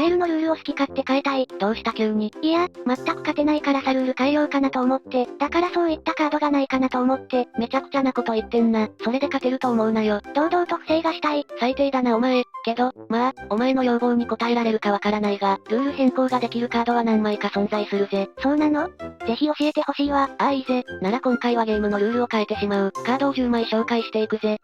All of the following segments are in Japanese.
デュエルのルールを好き勝手変えたい。どうした急に。いや、全く勝てないからさルール変えようかなと思って。だからそういったカードがないかなと思って。めちゃくちゃなこと言ってんな。それで勝てると思うなよ。堂々と不正がしたい。最低だなお前。けど、まあ、お前の要望に応えられるかわからないが、ルール変更ができるカードは何枚か存在するぜ。そうなの？ぜひ教えてほしいわ。ああいいぜ。なら今回はゲームのルールを変えてしまう。カードを10枚紹介していくぜ。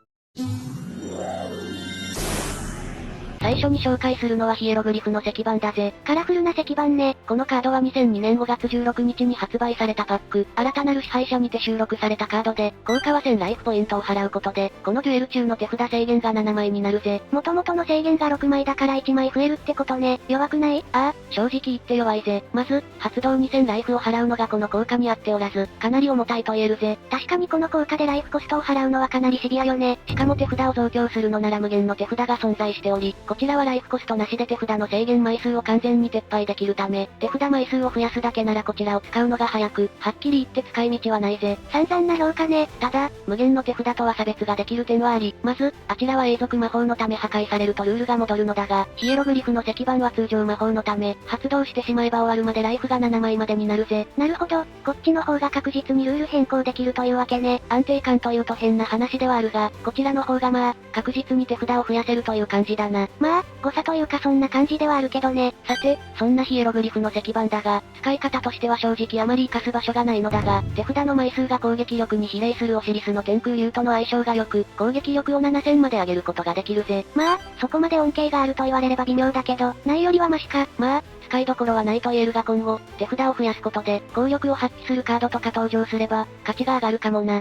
最初に紹介するのはヒエログリフの石板だぜ。カラフルな石板ね。このカードは2002年5月16日に発売されたパック、新たなる支配者にて収録されたカードで、効果は1000ライフポイントを払うことで、このデュエル中の手札制限が7枚になるぜ。元々の制限が6枚だから1枚増えるってことね。弱くない？ああ、正直言って弱いぜ。まず、発動2000ライフを払うのがこの効果に合っておらず、かなり重たいと言えるぜ。確かにこの効果でライフコストを払うのはかなりシビアよね。しかも手札を増強するのなら無限の手札が存在しており、こちらはライフコストなしで手札の制限枚数を完全に撤廃できるため、手札枚数を増やすだけならこちらを使うのが早く、はっきり言って使い道はないぜ。散々な評価ね。ただ、無限の手札とは差別ができる点はあり、まず、あちらは永続魔法のため破壊されるとルールが戻るのだが、ヒエログリフの石板は通常魔法のため、発動してしまえば終わるまでライフが7枚までになるぜ。なるほど、こっちの方が確実にルール変更できるというわけね。安定感というと変な話ではあるが、こちらの方がまあ、確実に手札を増やせるという感じだな。まあ、誤差というかそんな感じではあるけどね。さて、そんなヒエログリフの石板だが、使い方としては正直あまり活かす場所がないのだが、手札の枚数が攻撃力に比例するオシリスの天空竜との相性が良く、攻撃力を7000まで上げることができるぜ。まあ、そこまで恩恵があると言われれば微妙だけど、ないよりはマシか。まあ、使いどころはないと言えるが今後、手札を増やすことで、効力を発揮するカードとか登場すれば、価値が上がるかもな。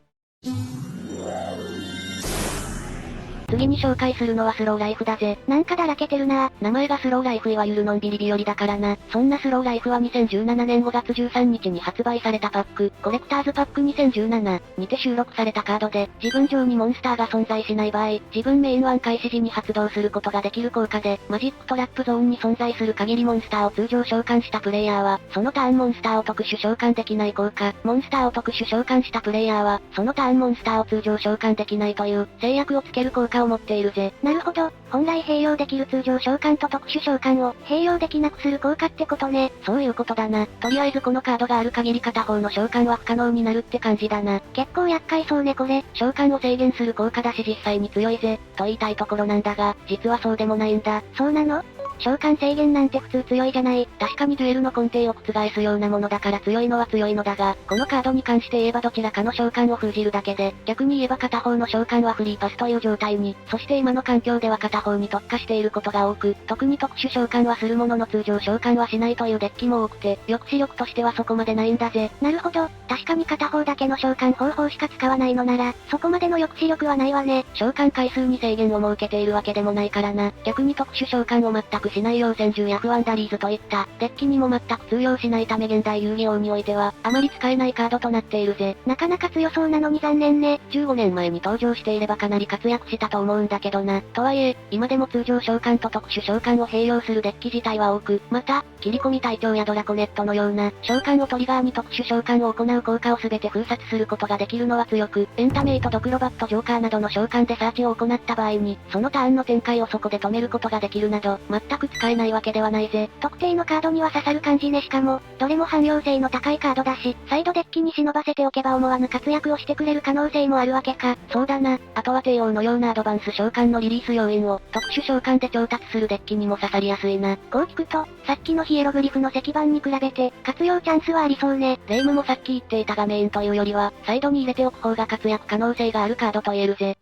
次に紹介するのはスローライフだぜ。なんかだらけてるな。名前がスローライフいわゆるのんびり日和だからな。そんなスローライフは2017年5月13日に発売されたパック、コレクターズパック2017にて収録されたカードで、自分上にモンスターが存在しない場合、自分メイン1開始時に発動することができる効果で、マジックトラップゾーンに存在する限りモンスターを通常召喚したプレイヤーは、そのターンモンスターを特殊召喚できない効果、モンスターを特殊召喚したプレイヤーは、そのターンモンスターを通常召喚できないという、制約をつける効果を持っているぜ。なるほど。本来併用できる通常召喚と特殊召喚を併用できなくする効果ってことね。そういうことだな。とりあえずこのカードがある限り片方の召喚は不可能になるって感じだな。結構厄介そうねこれ。召喚を制限する効果だし実際に強いぜ、と言いたいところなんだが、実はそうでもないんだ。そうなの？召喚制限なんて普通強いじゃない。確かにデュエルの根底を覆すようなものだから強いのは強いのだが、このカードに関して言えばどちらかの召喚を封じるだけで、逆に言えば片方の召喚はフリーパスという状態に、そして今の環境では片方に特化していることが多く、特に特殊召喚はするものの通常召喚はしないというデッキも多くて、抑止力としてはそこまでないんだぜ。なるほど。確かに片方だけの召喚方法しか使わないのなら、そこまでの抑止力はないわね。召喚回数に制限を設けているわけでもないからな。逆に特殊召喚を全くしないよう戦獣やフワンダリーズといった、デッキにも全く通用しないため現代遊戯王においては、あまり使えないカードとなっているぜ。なかなか強そうなのに残念ね。15年前に登場していればかなり活躍したと思うんだけどな。とはいえ、今でも通常召喚と特殊召喚を併用するデッキ自体は多く、また、切り込み隊長やドラコネットのような、召喚をトリガーに特殊召喚を行う効果を全て封殺することができるのは強く、エンタメイトドクロバットジョーカーなどの召喚でサーチを行った場合に、そのターンの展開をそこで止めることができるなど、全く使えないわけではないぜ。特定のカードには刺さる感じね。しかも、どれも汎用性の高いカードだし、サイドデッキに忍ばせておけば思わぬ活躍をしてくれる可能性もあるわけか。そうだな。あとは帝王のようなアドバンス召喚のリリース要因を、特殊召喚で調達するデッキにも刺さりやすいな。こう聞くと、さっきのヒエログリフの石板に比べて、活用チャンスはありそうね。レイムもさっき言っていたがメインというよりは、サイドに入れておく方が活躍可能性があるカードと言えるぜ。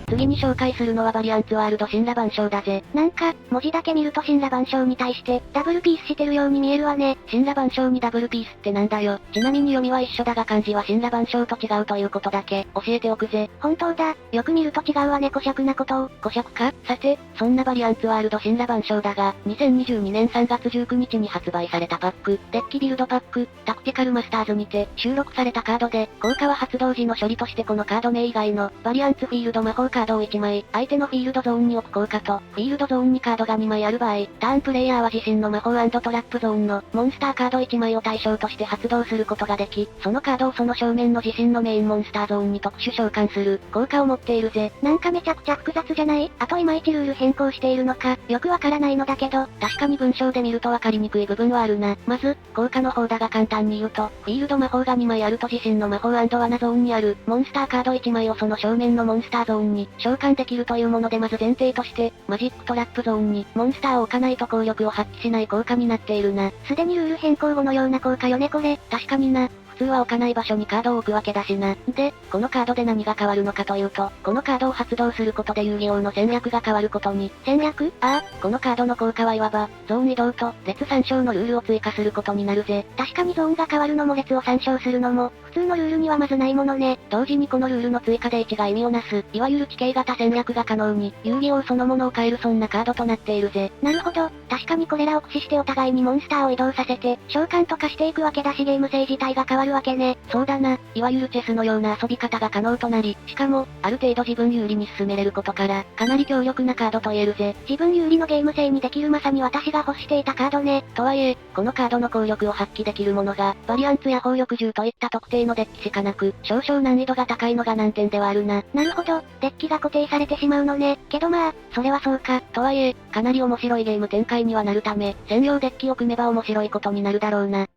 次に紹介するのはバリアンツワールド神羅万象だぜ。なんか、文字だけ見ると神羅万象に対して、ダブルピースしてるように見えるわね。神羅万象にダブルピースってなんだよ。ちなみに読みは一緒だが漢字は神羅万象と違うということだけ、教えておくぜ。本当だ。よく見ると違うわね。古尺なことを。古尺か？さて、そんなバリアンツワールド神羅万象だが、2022年3月19日に発売されたパック、デッキビルドパック、タクティカルマスターズにて、収録されたカードで、効果は発動時の処理としてこのカード名以外の、バリアンツフィールド魔法カカードを1枚、相手のフィールドゾーンに置く効果と、フィールドゾーンにカードが2枚ある場合、ターンプレイヤーは自身の魔法&トラップゾーンの、モンスターカード1枚を対象として発動することができ、そのカードをその正面の自身のメインモンスターゾーンに特殊召喚する、効果を持っているぜ。なんかめちゃくちゃ複雑じゃない？あといまいちルール変更しているのか、よくわからないのだけど。確かに文章で見るとわかりにくい部分はあるな。まず、効果の方だが簡単に言うと、フィールド魔法が2枚あると自身の魔法&罠ゾーンにある、モンスターカード1枚をその正面のモンスターゾーンに召喚できるというものでまず前提として、マジックトラップゾーンにモンスターを置かないと効力を発揮しない効果になっているな。すでにルール変更後のような効果よねこれ。確かにな。普通は置かない場所にカードを置くわけだしな。で、このカードで何が変わるのかというと、このカードを発動することで遊戯王の戦略が変わることに。戦略？ああ、このカードの効果はいわば、ゾーン移動と列参照のルールを追加することになるぜ。確かにゾーンが変わるのも列を参照するのも、普通のルールにはまずないものね。同時にこのルールの追加で1が意味をなす、いわゆる地形型戦略が可能に、遊戯王そのものを変えるそんなカードとなっているぜ。なるほど、確かにこれらを駆使してお互いにモンスターを移動させて、召喚とかしていくわけだしゲーム性自体が変わるわけね。そうだな、いわゆるチェスのような遊び方が可能となり、しかも、ある程度自分有利に進めれることから、かなり強力なカードと言えるぜ。自分有利のゲーム性にできるまさに私が欲していたカードね。とはいえ、このカードの効力を発揮できるものが、バリアンツや砲力銃といった特定のデッキしかなく、少々難易度が高いのが難点ではあるな。なるほど、デッキが固定されてしまうのね。けどまあ、それはそうか。とはいえ、かなり面白いゲーム展開にはなるため、専用デッキを組めば面白いことになるだろうな。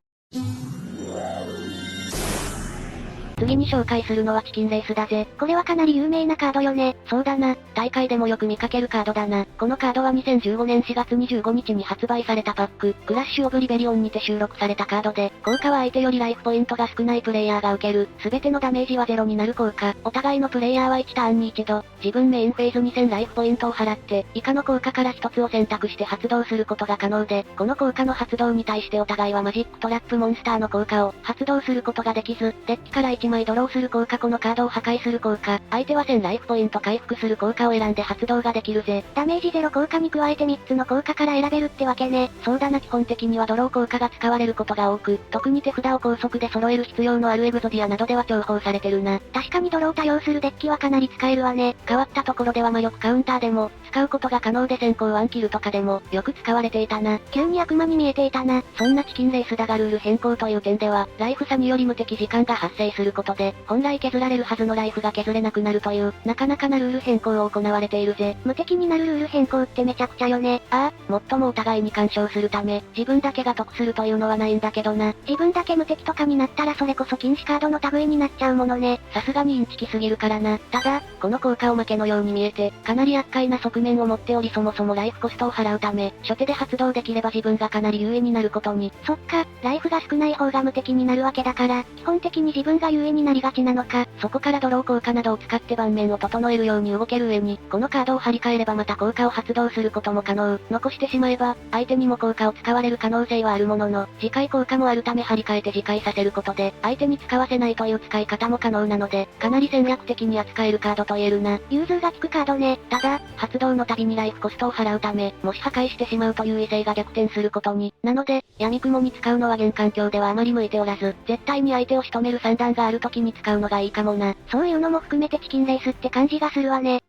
次に紹介するのはチキンレースだぜ。これはかなり有名なカードよね。そうだな、大会でもよく見かけるカードだな。このカードは2015年4月25日に発売されたパック、クラッシュオブリベリオンにて収録されたカードで、効果は相手よりライフポイントが少ないプレイヤーが受ける、すべてのダメージはゼロになる効果。お互いのプレイヤーは1ターンに一度、自分メインフェーズに1000ライフポイントを払って、以下の効果から1つを選択して発動することが可能で、この効果の発動に対してお互いはマジックトラップモンスターの効果を発動することができず、デッキから1枚ドローする効果このカードを破壊する効果、相手は1000ライフポイント回復する効果を選んで発動ができるぜ。ダメージゼロ効果に加えて3つの効果から選べるってわけね。そうだな、基本的にはドロー効果が使われることが多く、特に手札を高速で揃える必要のあるエグゾディアなどでは重宝されてるな。確かにドロー多用するデッキはかなり使えるわね。変わったところでは魔力カウンターでも、使うことが可能で先行ワンキルとかでも、よく使われていたな。急に悪魔に見えていたな。そんなチキンレースだがルール変更という点では、ライフ差により無敵時間が発生することで、本来削られるはずのライフが削れなくなるという、なかなかなルール変更を行われているぜ。無敵になるルール変更ってめちゃくちゃよね。ああ、もっともお互いに干渉するため、自分だけが得するというのはないんだけどな。自分だけ無敵とかになったらそれこそ禁止カードの類になっちゃうものね。さすがにインチキすぎるからな。ただ、この効果おまけのように見えて、かなり厄介な側面を持っておりそもそもライフコストを払うため、初手で発動できれば自分がかなり優位になることに。そっか、ライフが少ない方が無敵になるわけだから、基本的に自分が優位になりがちなのか。そこからドロー効果などを使って盤面を整えるように動ける上に、このカードを張り替えればまた効果を発動することも可能。残してしまえば、相手にも効果を使われる可能性はあるものの、次回効果もあるため張り替えて次回させることで、相手に使わせないという使い方も可能なので、かなり戦略的に扱えるカードと言えるな。融通が利くカードね。ただ、発動の度にライフコストを払うため、もし破壊してしまうと優位性が逆転することに。なので、闇雲に使うのは現環境ではあまり向いておらず、絶対に相手を仕留める算段がある時に使うのがいいかもな。そういうのも含めてチキンレースって感じがするわね。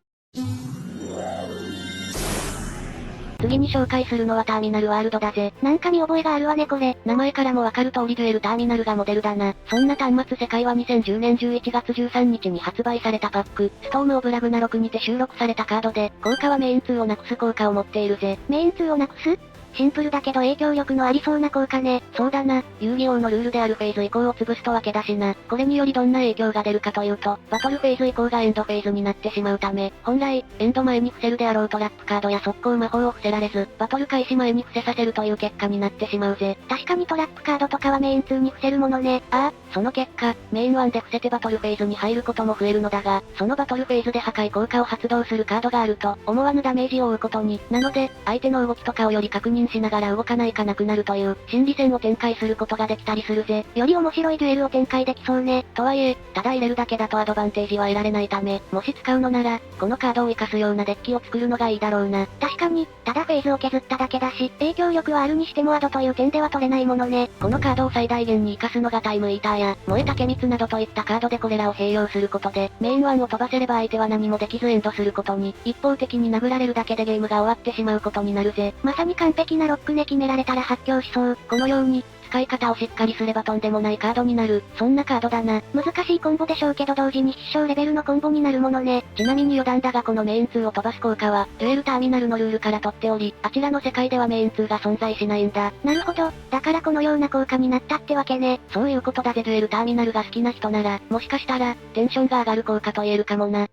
次に紹介するのはターミナルワールドだぜ。なんか見覚えがあるわねこれ。名前からもわかる通りデュエルターミナルがモデルだな。そんな端末世界は2010年11月13日に発売されたパック、ストームオブラグナロクにて収録されたカードで、効果はメイン2をなくす効果を持っているぜ。メイン2をなくす？シンプルだけど影響力のありそうな効果ね。そうだな、遊戯王のルールであるフェーズ移行を潰すとわけだしな。これによりどんな影響が出るかというと、バトルフェーズ移行がエンドフェーズになってしまうため、本来、エンド前に伏せるであろうトラップカードや速攻魔法を伏せられず、バトル開始前に伏せさせるという結果になってしまうぜ。確かにトラップカードとかはメイン2に伏せるものね。ああ、その結果、メイン1で伏せてバトルフェーズに入ることも増えるのだが、そのバトルフェーズで破壊効果を発動するカードがあると、思わぬダメージを負うことに。なので、相手の動きとかをより確認しながら動かないかなくなるという、心理戦を展開することができたりするぜ。より面白いデュエルを展開できそうね。とはいえ、ただ入れるだけだとアドバンテージは得られないため、もし使うのなら、このカードを活かすようなデッキを作るのがいいだろうな。確かに、ただフェーズを削っただけだし、影響力はあるにしてもアドという点では取れないものね。このカードを最大限に活かすのがタイムイーターーや、燃えたケミツなどといったカードでこれらを併用することで、メイン1を飛ばせれば相手は何もできずエンドすることに、一方的に殴られるだけでゲームが終わってしまうことになるぜ。まさに完璧なロックね決められたら発狂しそう。このように、使い方をしっかりすればとんでもないカードになる。そんなカードだな。難しいコンボでしょうけど同時に必勝レベルのコンボになるものね。ちなみに余談だがこのメイン2を飛ばす効果は、デュエルターミナルのルールから取っており、あちらの世界ではメイン2が存在しないんだ。なるほど。だからこのような効果になったってわけね。そういうことだぜ。デュエルターミナルが好きな人なら、もしかしたら、テンションが上がる効果と言えるかもな。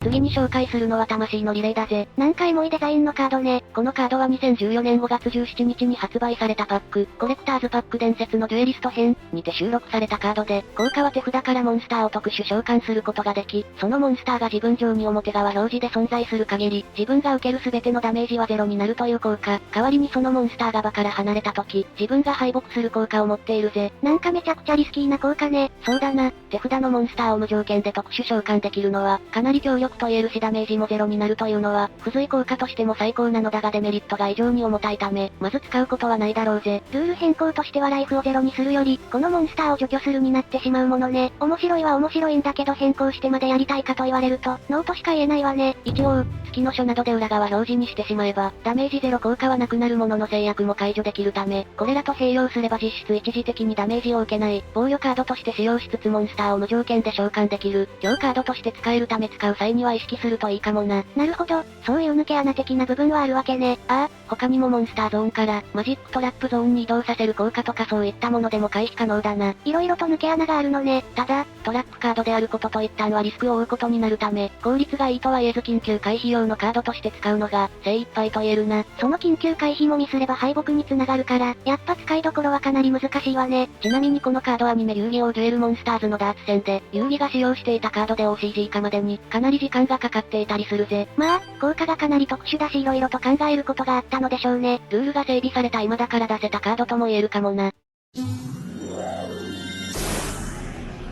次に紹介するのは魂のリレーだぜ。なんかエモいデザインのカードね。このカードは2014年5月17日に発売されたパック、コレクターズパック伝説のデュエリスト編にて収録されたカードで、効果は手札からモンスターを特殊召喚することができ、そのモンスターが自分上に表側表示で存在する限り、自分が受ける全てのダメージはゼロになるという効果。代わりにそのモンスターが場から離れた時、自分が敗北する効果を持っているぜ。なんかめちゃくちゃリスキーな効果ね。そうだな。手札のモンスターを無条件で特殊召喚できるのは、かなり強力と言えるしダメージもゼロになるというのは、付随効果としても最高なのだがデメリットが異常に重たいため、まず使うことはないだろうぜ。ルール変更としてはライフをゼロにするより、このモンスターを除去するになってしまうものね。面白いは面白いんだけど変更してまでやりたいかと言われると、ノーとしか言えないわね。一応、月の書などで裏側表示にしてしまえば、ダメージゼロ効果はなくなるものの制約も解除できるため、これらと併用すれば実質一時的にダメージを受けない、防御カードとして使用しつつモンスターを無条件で召喚できる、強カードとして使えるため使う際には意識するといいかもな。なるほど、そういう抜け穴的な部分はあるわけね。ああ、他にもモンスターゾーンから、マジックトラップゾーンに移動させる効果とかそういったものでも回避可能だな。色々と抜け穴があるのね。ただ、トラップカードであることと一旦はリスクを負うことになるため、効率がいいとは言えず緊急回避用のカードとして使うのが、精一杯と言えるな。その緊急回避もミスれば敗北に繋がるから、やっぱ使いどころはかなり難しいわね。ちなみにこのカードアニメ遊戯王デュエルモンスターズのダーツ戦で、遊戯が使用していたカードで OCG 化までに、かなり時間がかかっていたりするぜ。まあ、効果がかなり特殊だし色々と考えることがあったのでしょうね。ルールが整備された今だから出せたカードとも言えるかもな。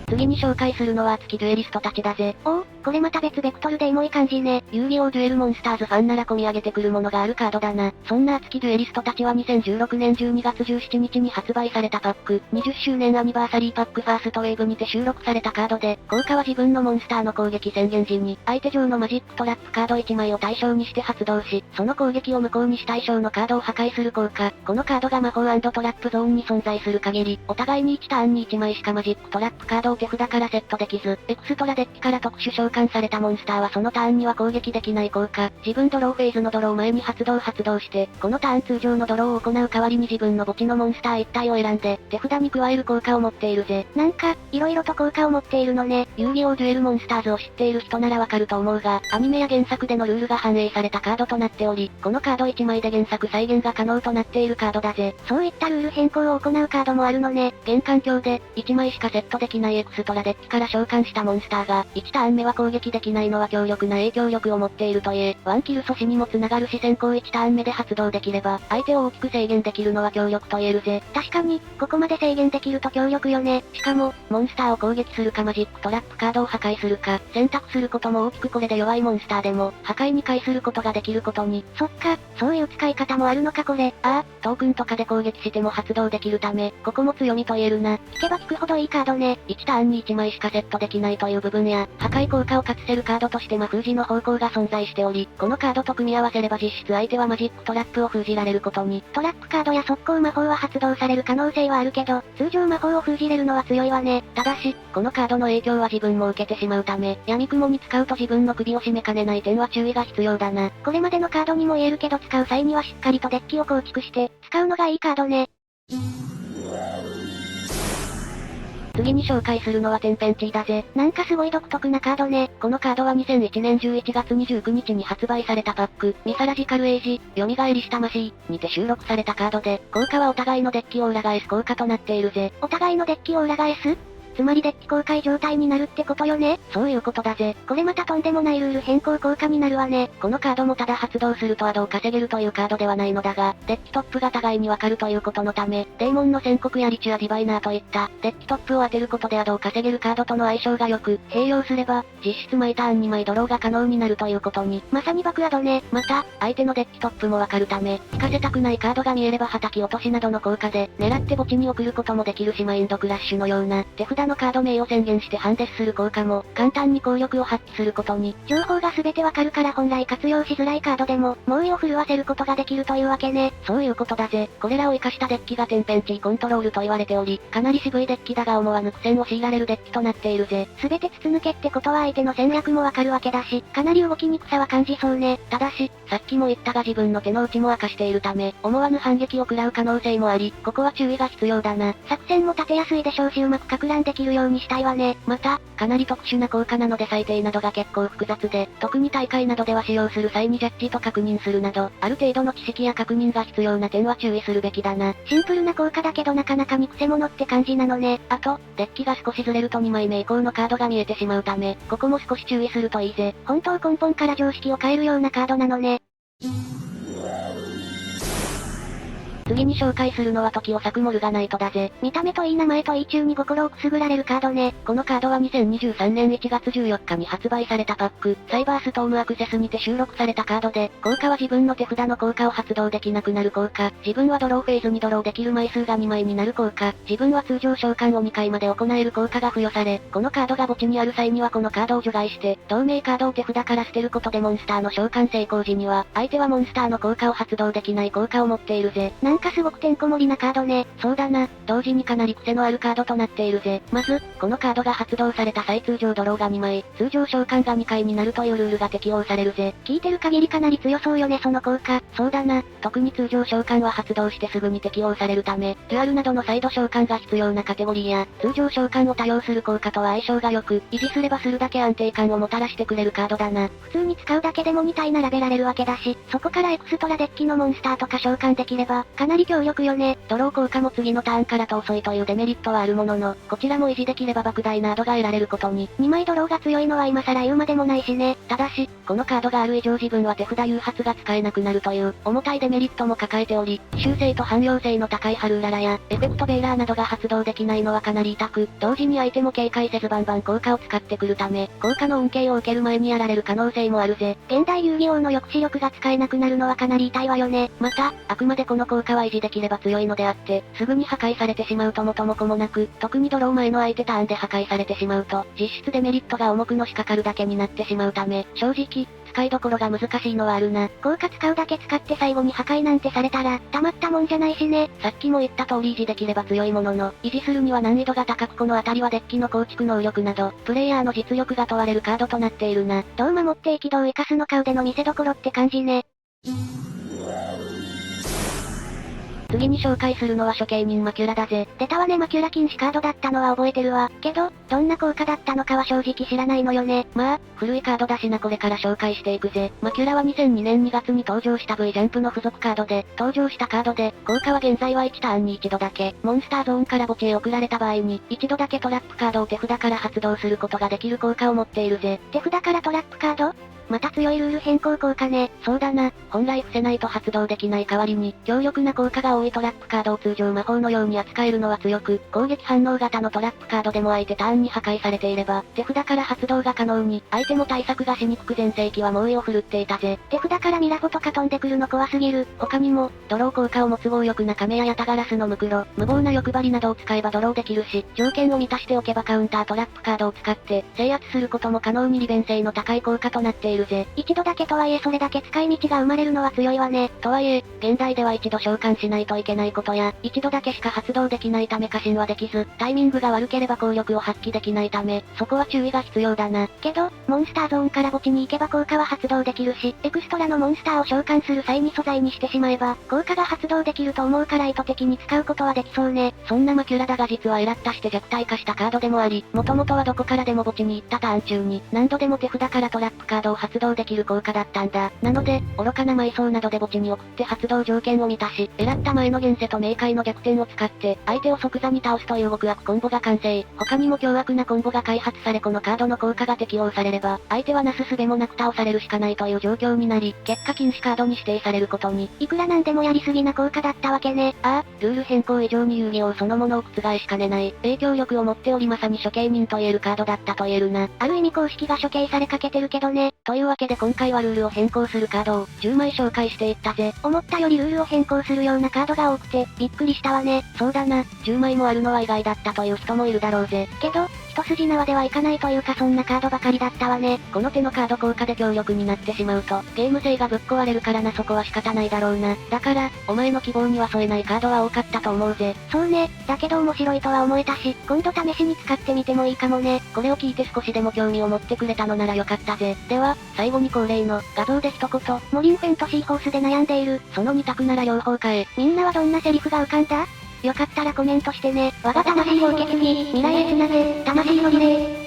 次に紹介するのは熱きデュエリストたちだぜ。おお、これまた別ベクトルでエモい感じね。遊戯王デュエルモンスターズファンなら込み上げてくるものがあるカードだな。そんな熱きデュエリストたちは2016年12月17日に発売されたパック、20周年アニバーサリーパックファーストウェーブにて収録されたカードで、効果は自分のモンスターの攻撃宣言時に、相手上のマジックトラップカード1枚を対象にして発動し、その攻撃を無効にし対象のカードを破壊する効果。このカードが魔法&トラップゾーンに存在する限り、お互いに1ターンに1枚しかマジックトラップカードを手札からセットできず、エクストラデッキから特殊召喚されたモンスターはそのターンには攻撃できない効果。自分ドローフェーズのドロー前に発動して、このターン通常のドローを行う代わりに自分の墓地のモンスター1体を選んで、手札に加える効果を持っているぜ。なんか、色々と効果を持っているのね。遊戯王デュエルモンスターズを知っている人ならわかると思うが、アニメや原作でのルールが反映されたカードとなっており、このカード1枚で原作再現が可能となっているカードだぜ。そういったルール変更を行うカードもあるのね。現環境で、1枚しかセットできないエクストラデッキから召喚したモンスターが、1ターン目は攻撃できないのは強力な影響力を持っているといえ、ワンキル阻止にも繋がるし先行1ターン目で発動できれば、相手を大きく制限できるのは強力と言えるぜ。確かに、ここまで制限できると強力よね。しかも、モンスターを攻撃するかマジックトラップカードを破壊するか、選択することも大きくこれで弱いモンスターでも、破壊に回することができることに。そっか、そういう使い方もあるのかこれ。ああ、トークンとかで攻撃しても発動できるため、ここも強みと言えるな。聞けば聞くほどいいカードね。1ターンに1枚しかセットできないという部分や、破壊効果を活せるカードとして魔封じの方向が存在しており、このカードと組み合わせれば実質相手はマジックトラップを封じられることに。トラップカードや速攻魔法は発動される可能性はあるけど、通常魔法を封じれるのは強いわね。ただし、このカードの影響は自分も受けてしまうため、闇雲に使うと自分の首を絞めかねない点は注意が必要だな。これまでのカードにも言えるけど使う際にはしっかりとデッキを構築して、使うのがいいカードね。次に紹介するのはテンペンティだぜ。なんかすごい独特なカードね。このカードは2001年11月29日に発売されたパック、ミサラジカルエイジ、蘇りし魂にて収録されたカードで、効果はお互いのデッキを裏返す効果となっているぜ。お互いのデッキを裏返す？つまりデッキ公開状態になるってことよね。そういうことだぜ。これまたとんでもないルール変更効果になるわね。このカードもただ発動するとはどう稼げるというカードではないのだが、デッキトップが互いにわかるということのため、デーモンの宣告やリチュアディバイナーといった、デッキトップを当てることではどう稼げるカードとの相性が良く、併用すれば、実質毎ターン2枚ドローが可能になるということに。まさに爆アドね。また、相手のデッキトップもわかるため、引かせたくないカードが見えれば叩き落としなどの効果で、狙って墓地に送ることもできるしマインドクラッシュのような、手札のカード名を宣言してハンデスする効果も、簡単に効力を発揮することに。情報が全てわかるから本来活用しづらいカードでも、猛威を振るわせることができるというわけね。そういうことだぜ。これらを活かしたデッキが天変地異コントロールと言われており、かなり渋いデッキだが思わぬ苦戦を強いられるデッキとなっているぜ。全て筒抜けってことは相手の戦略もわかるわけだし、かなり動きにくさは感じそうね。ただし、さっきも言ったが自分の手の内も明かしているため、思わぬ反撃を食らう可能性もあり、ここは注意が必要だな。作戦も立てやすいでしょうしうまくか乱できるようにしたいわね。また、かなり特殊な効果なので裁定などが結構複雑で、特に大会などでは使用する際にジャッジと確認するなど、ある程度の知識や確認が必要な点は注意するべきだな。シンプルな効果だけどなかなかにくせ者って感じなのね。あと、デッキが少しずれると2枚目以降のカードが見えてしまうため、ここも少し注意するといいぜ。本当根本から常識を変えるようなカードなのね。次に紹介するのは時を割くモルガナイトだぜ。見た目といい名前といい中に心をくすぐられるカードね。このカードは2023年1月14日に発売されたパック、サイバーストームアクセスにて収録されたカードで、効果は自分の手札の効果を発動できなくなる効果、自分はドローフェーズにドローできる枚数が2枚になる効果、自分は通常召喚を2回まで行える効果が付与され、このカードが墓地にある際にはこのカードを除外して、同名カードを手札から捨てることでモンスターの召喚成功時には、相手はモンスターの効果を発動できない効果を持っているぜ。なんかすごくてんこ盛りなカードね。そうだな、同時にかなり癖のあるカードとなっているぜ。まず、このカードが発動された際通常ドローが2枚、通常召喚が2回になるというルールが適用されるぜ。聞いてる限りかなり強そうよねその効果。そうだな、特に通常召喚は発動してすぐに適用されるため、デュアルなどのサイド召喚が必要なカテゴリーや、通常召喚を多用する効果とは相性が良く、維持すればするだけ安定感をもたらしてくれるカードだな。普通に使うだけでも2体並べられるわけだし、そこからエクストラデッキのモンスターとか召喚できれば、かなり強力よね。ドロー効果も次のターンからと遅いというデメリットはあるものの、こちらも維持できれば莫大なアドが得られることに。2枚ドローが強いのは今更言うまでもないしね。ただし、このカードがある以上自分は手札誘発が使えなくなるという、重たいデメリットも抱えており、修正と汎用性の高いハルーララや、エフェクトベーラーなどが発動できないのはかなり痛く、同時に相手も警戒せずバンバン効果を使ってくるため、効果の恩恵を受ける前にやられる可能性もあるぜ。現代遊戯王の抑止力が使えなくなるのはかなり痛いわよね。また、あくまでこの効果は維持できれば強いのであって、すぐに破壊されてしまうと元も子もなく、特にドロー前の相手ターンで破壊されてしまうと、実質デメリットが重くのしかかるだけになってしまうため、正直、使いどころが難しいのはあるな。効果使うだけ使って最後に破壊なんてされたら、たまったもんじゃないしね。さっきも言った通り維持できれば強いものの、維持するには難易度が高くこのあたりはデッキの構築能力など、プレイヤーの実力が問われるカードとなっているな。どう守っていきどう生かすのか腕の見せ所って感じね。次に紹介するのは処刑人マキュラだぜ。出たわねマキュラ禁止カードだったのは覚えてるわ。けど、どんな効果だったのかは正直知らないのよね。まあ、古いカードだしなこれから紹介していくぜ。マキュラは2002年2月に登場した V ジャンプの付属カードで、登場したカードで、効果は現在は1ターンに1度だけ、モンスターゾーンから墓地へ送られた場合に、1度だけトラップカードを手札から発動することができる効果を持っているぜ。手札からトラップカード？また強いルール変更効果ね。そうだな。本来伏せないと発動できない代わりに、強力な効果が多いトラップカードを通常魔法のように扱えるのは強く、攻撃反応型のトラップカードでも相手ターンに破壊されていれば、手札から発動が可能に、相手も対策がしにくく前世紀は猛威を振るっていたぜ。手札からミラフォとか飛んでくるの怖すぎる。他にも、ドロー効果を持つ強力な亀やヤタガラスのムクロ、無謀な欲張りなどを使えばドローできるし、条件を満たしておけばカウンタートラップカードを使って、制圧することも可能に利便性の高い効果となっているぜ。一度だけとはいえそれだけ使い道が生まれるのは強いわね。とはいえ、現代では一度召喚しないといけないことや、一度だけしか発動できないため過信はできず、タイミングが悪ければ効力を発揮できないため、そこは注意が必要だな。けど、モンスターゾーンから墓地に行けば効果は発動できるし、エクストラのモンスターを召喚する際に素材にしてしまえば、効果が発動できると思うから意図的に使うことはできそうね。そんなマキュラだが実はエラッタして弱体化したカードでもあり、元々はどこからでも墓地に行ったターン中に、何度でも手札からトラップカードを発動できる効果だったんだ。なので、愚かな埋葬などで墓地に送って発動条件を満たし、選った前の現世と冥界の逆転を使って、相手を即座に倒すという極悪コンボが完成。他にも凶悪なコンボが開発されこのカードの効果が適用されれば、相手はなすすべもなく倒されるしかないという状況になり、結果禁止カードに指定されることに。いくらなんでもやりすぎな効果だったわけね。ああ、ルール変更以上に遊戯王そのものを覆しかねない、影響力を持っておりまさに処刑人と言えるカードだったと言えるな。ある意味公式が処刑されかけてるけどね。というわけで今回はルールを変更するカードを10枚紹介していったぜ。思ったよりルールを変更するようなカードが多くて、びっくりしたわね。そうだな、10枚もあるのは意外だったという人もいるだろうぜ。けど、一筋縄ではいかないというかそんなカードばかりだったわね。この手のカード効果で強力になってしまうと、ゲーム性がぶっ壊れるからなそこは仕方ないだろうな。だから、お前の希望には添えないカードは多かったと思うぜ。そうね、だけど面白いとは思えたし、今度試しに使ってみてもいいかもね。これを聞いて少しでも興味を持ってくれたのならよかったぜ。では、最後に恒例の画像で一言。モリンフェンとシーホースで悩んでいる。その2択なら両方買え。みんなはどんなセリフが浮かんだ？よかったらコメントしてね。我が魂を受け継ぎ、未来へつなげ、魂のリレー。